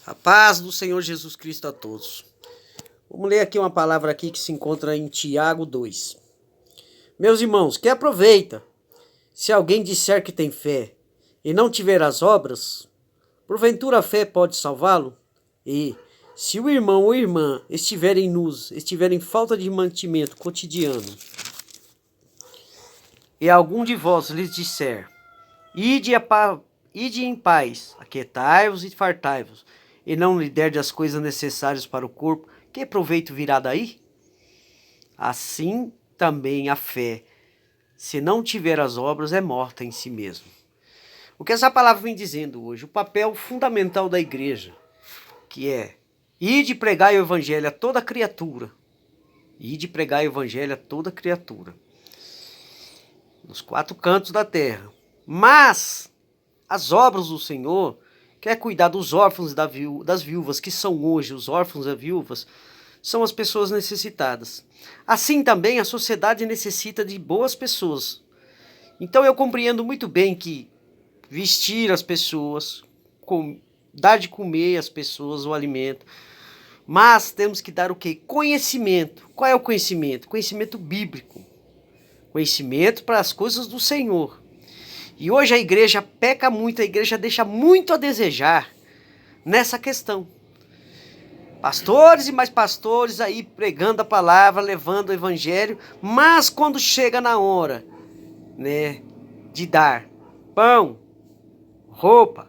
A paz do Senhor Jesus Cristo a todos. Vamos ler aqui uma palavra aqui que se encontra em Tiago 2. Meus irmãos, que aproveita se alguém disser que tem fé e não tiver as obras, porventura a fé pode salvá-lo? E se o irmão ou irmã estiverem nus, estiverem em falta de mantimento cotidiano, e algum de vós lhes disser, ide em paz, aquietai-vos e fartai-vos, e não lhe der as coisas necessárias para o corpo, que proveito virá daí? Assim também a fé, se não tiver as obras, é morta em si mesmo. O que essa palavra vem dizendo hoje? O papel fundamental da igreja, que é ide pregar o evangelho a toda criatura. Ide pregar o evangelho a toda criatura. Nos quatro cantos da terra. Mas as obras do Senhor quer cuidar dos órfãos e das viúvas, que são hoje os órfãos e viúvas, são as pessoas necessitadas. Assim também a sociedade necessita de boas pessoas. Então eu compreendo muito bem que vestir as pessoas, dar de comer às pessoas o alimento, mas temos que dar o quê? Conhecimento. Qual é o conhecimento? Conhecimento bíblico. Conhecimento para as coisas do Senhor. E hoje a igreja peca muito, a igreja deixa muito a desejar nessa questão. Pastores e mais pastores aí pregando a palavra, levando o evangelho, mas quando chega na hora, né, de dar pão, roupa,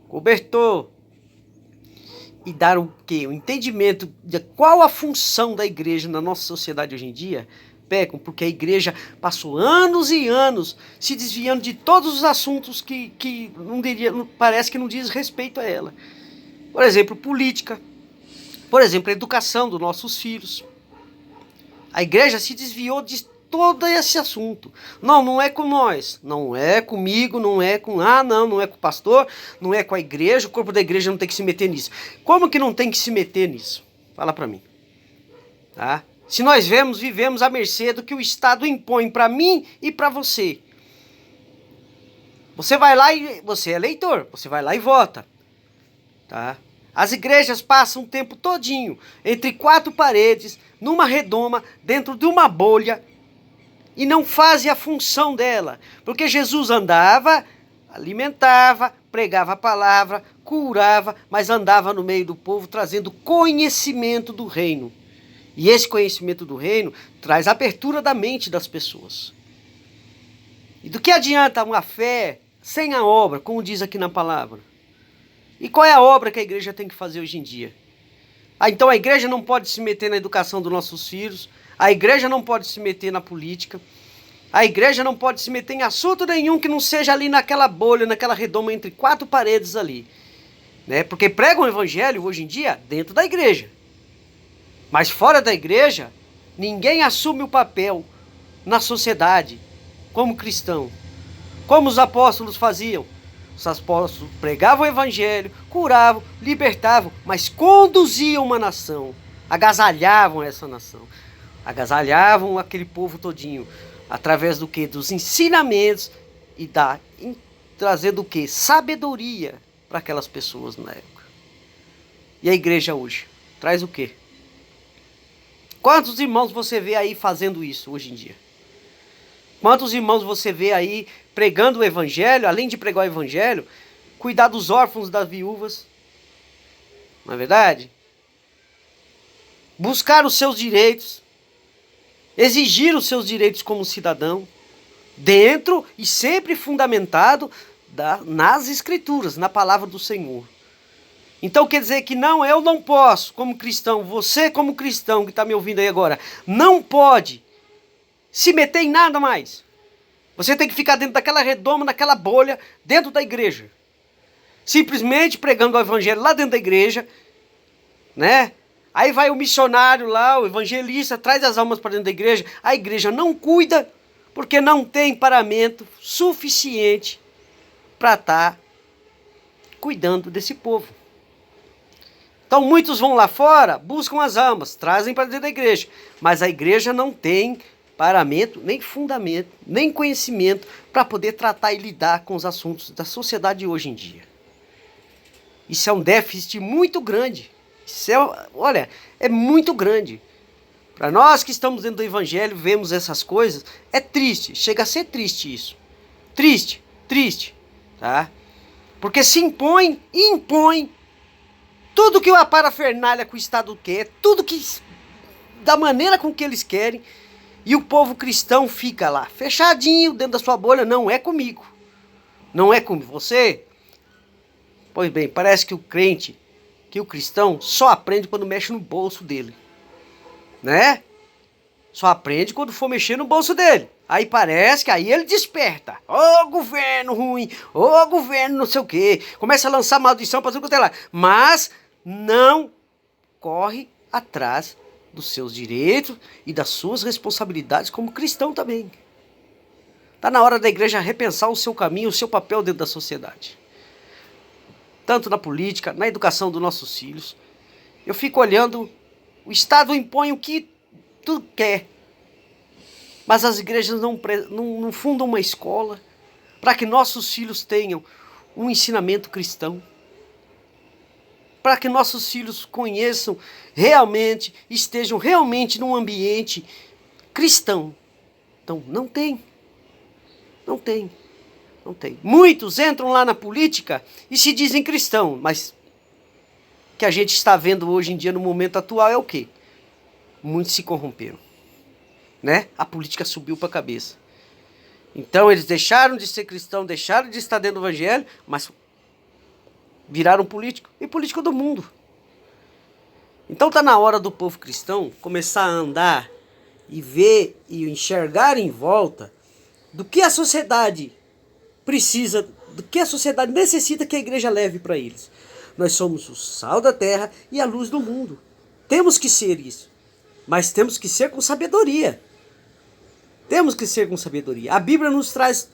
cobertor, e dar o quê? O entendimento de qual a função da igreja na nossa sociedade hoje em dia, pecam, porque a igreja passou anos e anos se desviando de todos os assuntos que parece que não diz respeito a ela. Por exemplo, política. Por exemplo, a educação dos nossos filhos. A igreja se desviou de todo esse assunto. Não é com nós, não é comigo, não é com... não é com o pastor, não é com a igreja, o corpo da igreja não tem que se meter nisso. Como que não tem que se meter nisso? Fala pra mim. Tá? Se nós vivemos à mercê do que o Estado impõe para mim e para você. Você vai lá e... Você é eleitor, você vai lá e vota. Tá? As igrejas passam o tempo todinho entre quatro paredes, numa redoma, dentro de uma bolha, e não fazem a função dela. Porque Jesus andava, alimentava, pregava a palavra, curava, mas andava no meio do povo trazendo conhecimento do reino. E esse conhecimento do reino traz abertura da mente das pessoas. E do que adianta uma fé sem a obra, como diz aqui na palavra? E qual é a obra que a igreja tem que fazer hoje em dia? Então a igreja não pode se meter na educação dos nossos filhos, a igreja não pode se meter na política, a igreja não pode se meter em assunto nenhum que não seja ali naquela bolha, naquela redoma entre quatro paredes ali. Né? Porque pregam o evangelho hoje em dia dentro da igreja. Mas fora da igreja, ninguém assume o papel na sociedade como cristão. Como os apóstolos faziam? Os apóstolos pregavam o evangelho, curavam, libertavam, mas conduziam uma nação. Agasalhavam essa nação. Agasalhavam aquele povo todinho. Através do quê? Dos ensinamentos e trazendo o quê? Sabedoria para aquelas pessoas na época. E a igreja hoje? Traz o quê? Quantos irmãos você vê aí fazendo isso hoje em dia? Quantos irmãos você vê aí pregando o evangelho, além de pregar o evangelho, cuidar dos órfãos, das viúvas? Não é verdade? Buscar os seus direitos, exigir os seus direitos como cidadão, dentro e sempre fundamentado nas escrituras, na palavra do Senhor. Então quer dizer que eu não posso, como cristão, você como cristão que está me ouvindo aí agora, não pode se meter em nada mais. Você tem que ficar dentro daquela redoma, naquela bolha, dentro da igreja. Simplesmente pregando o evangelho lá dentro da igreja, né? Aí vai o missionário lá, o evangelista, traz as almas para dentro da igreja. A igreja não cuida, porque não tem paramento suficiente para estar cuidando desse povo. Então muitos vão lá fora, buscam as almas, trazem para dentro da igreja. Mas a igreja não tem paramento, nem fundamento, nem conhecimento para poder tratar e lidar com os assuntos da sociedade de hoje em dia. Isso é um déficit muito grande. Isso olha, é muito grande. Para nós que estamos dentro do evangelho, vemos essas coisas, é triste, chega a ser triste isso. Triste, triste, tá? Porque se impõe tudo que a parafernália que o Estado quer, tudo que da maneira com que eles querem, e o povo cristão fica lá, fechadinho dentro da sua bolha. Não é comigo, não é com você. Pois bem, parece que o crente, que o cristão só aprende quando mexe no bolso dele, né? Só aprende quando for mexer no bolso dele. Aí parece que aí ele desperta. Ô governo ruim, ô governo não sei o quê. Começa a lançar maldição para tudo quanto é lá. Mas não corre atrás dos seus direitos e das suas responsabilidades como cristão também. Está na hora da igreja repensar o seu caminho, o seu papel dentro da sociedade. Tanto na política, na educação dos nossos filhos. Eu fico olhando, o Estado impõe o que tu quer. Mas as igrejas não fundam uma escola para que nossos filhos tenham um ensinamento cristão. Para que nossos filhos conheçam realmente, estejam realmente num ambiente cristão. Então, não tem. Não tem. Não tem. Muitos entram lá na política e se dizem cristão, mas o que a gente está vendo hoje em dia, no momento atual, é o quê? Muitos se corromperam. Né? A política subiu para a cabeça. Então eles deixaram de ser cristãos, deixaram de estar dentro do evangelho, mas viraram político, e político do mundo. Então está na hora do povo cristão começar a andar e ver e enxergar em volta do que a sociedade precisa, do que a sociedade necessita que a igreja leve para eles. Nós somos o sal da terra e a luz do mundo. Temos que ser isso, mas temos que ser com sabedoria. Temos que ser com sabedoria. A Bíblia nos traz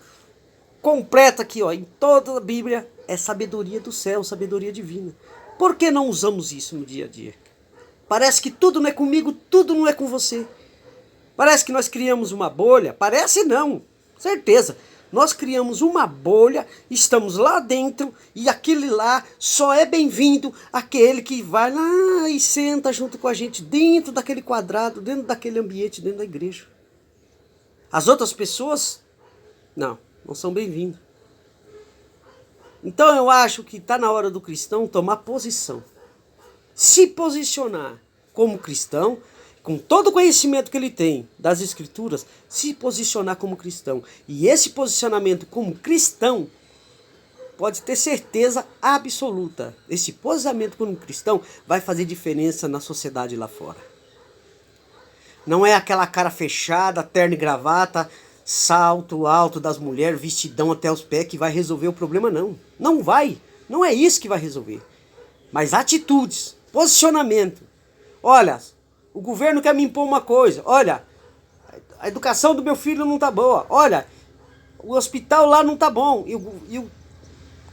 completa aqui, ó, em toda a Bíblia é sabedoria do céu, sabedoria divina. Por que não usamos isso no dia a dia? Parece que tudo não é comigo, tudo não é com você. Parece que nós criamos uma bolha. Parece não, certeza. Nós criamos uma bolha, estamos lá dentro e aquele lá só é bem-vindo aquele que vai lá e senta junto com a gente dentro daquele quadrado, dentro daquele ambiente, dentro da igreja. As outras pessoas, não são bem-vindos. Então eu acho que está na hora do cristão tomar posição. Se posicionar como cristão, com todo o conhecimento que ele tem das escrituras, se posicionar como cristão. E esse posicionamento como cristão, pode ter certeza absoluta, esse posicionamento como cristão vai fazer diferença na sociedade lá fora. Não é aquela cara fechada, terno e gravata, salto alto das mulheres, vestidão até os pés que vai resolver o problema, não. Não vai. Não é isso que vai resolver. Mas atitudes, posicionamento. Olha, o governo quer me impor uma coisa. Olha, a educação do meu filho não tá boa. Olha, o hospital lá não tá bom. E o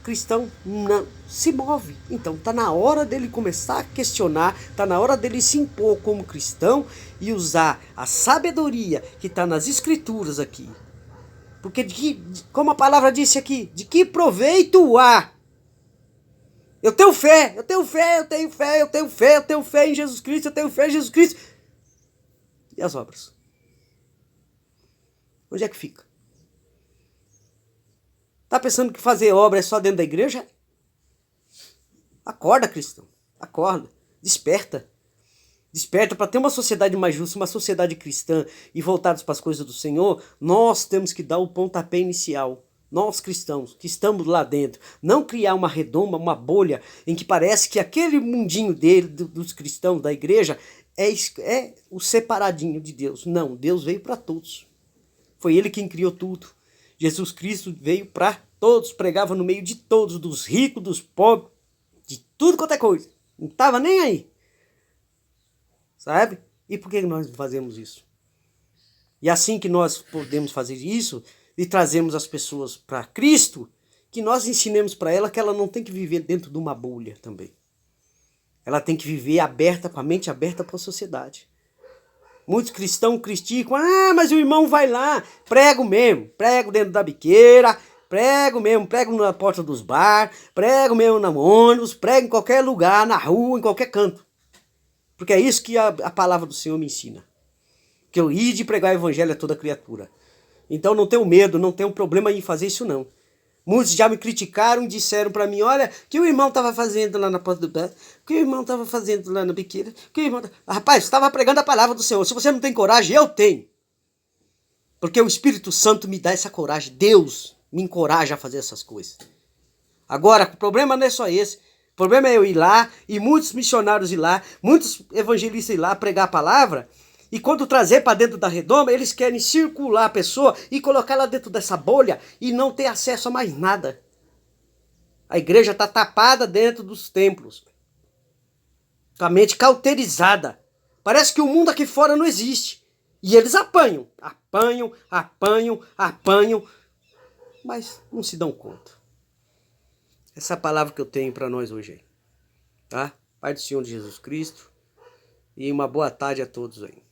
cristão não se move. Então tá na hora dele começar a questionar, tá na hora dele se impor como cristão e usar a sabedoria que está nas escrituras aqui. Porque como a palavra disse aqui, de que proveito há? Eu tenho fé, eu tenho fé, eu tenho fé, eu tenho fé, eu tenho fé em Jesus Cristo, eu tenho fé em Jesus Cristo. E as obras? Onde é que fica? Tá pensando que fazer obra é só dentro da igreja? Acorda, cristão. Acorda. Desperta. Desperta para ter uma sociedade mais justa, uma sociedade cristã e voltados para as coisas do Senhor. Nós temos que dar o pontapé inicial. Nós cristãos que estamos lá dentro. Não criar uma redoma, uma bolha em que parece que aquele mundinho dele, dos cristãos, da igreja, é o separadinho de Deus. Não, Deus veio para todos. Foi Ele quem criou tudo. Jesus Cristo veio para todos, pregava no meio de todos, dos ricos, dos pobres, de tudo quanto é coisa. Não estava nem aí. Sabe? E por que nós fazemos isso? E assim que nós podemos fazer isso e trazemos as pessoas para Cristo, que nós ensinemos para ela que ela não tem que viver dentro de uma bolha também. Ela tem que viver aberta, com a mente aberta para a sociedade. Muitos cristãos criticam, mas o irmão vai lá, prego mesmo, prego dentro da biqueira, Prego mesmo, prego na porta dos bar, prego mesmo no ônibus, prego em qualquer lugar, na rua, em qualquer canto. Porque é isso que a palavra do Senhor me ensina. Que eu ia de pregar o evangelho a toda criatura. Então não tenho medo, não tenho problema em fazer isso não. Muitos já me criticaram, disseram para mim, olha, o que o irmão estava fazendo lá na porta do bar, o que o irmão estava fazendo lá na biqueira, o que o irmão... Rapaz, estava pregando a palavra do Senhor. Se você não tem coragem, eu tenho. Porque o Espírito Santo me dá essa coragem. Deus me encoraja a fazer essas coisas. Agora, o problema não é só esse. O problema é eu ir lá, e muitos missionários ir lá, muitos evangelistas ir lá pregar a palavra, e quando trazer para dentro da redoma, eles querem circular a pessoa e colocar ela dentro dessa bolha e não ter acesso a mais nada. A igreja está tapada dentro dos templos. Com a mente cauterizada. Parece que o mundo aqui fora não existe. E eles apanham, mas não se dão conta. Essa é a palavra que eu tenho para nós hoje aí. Tá? Pai do Senhor Jesus Cristo. E uma boa tarde a todos aí.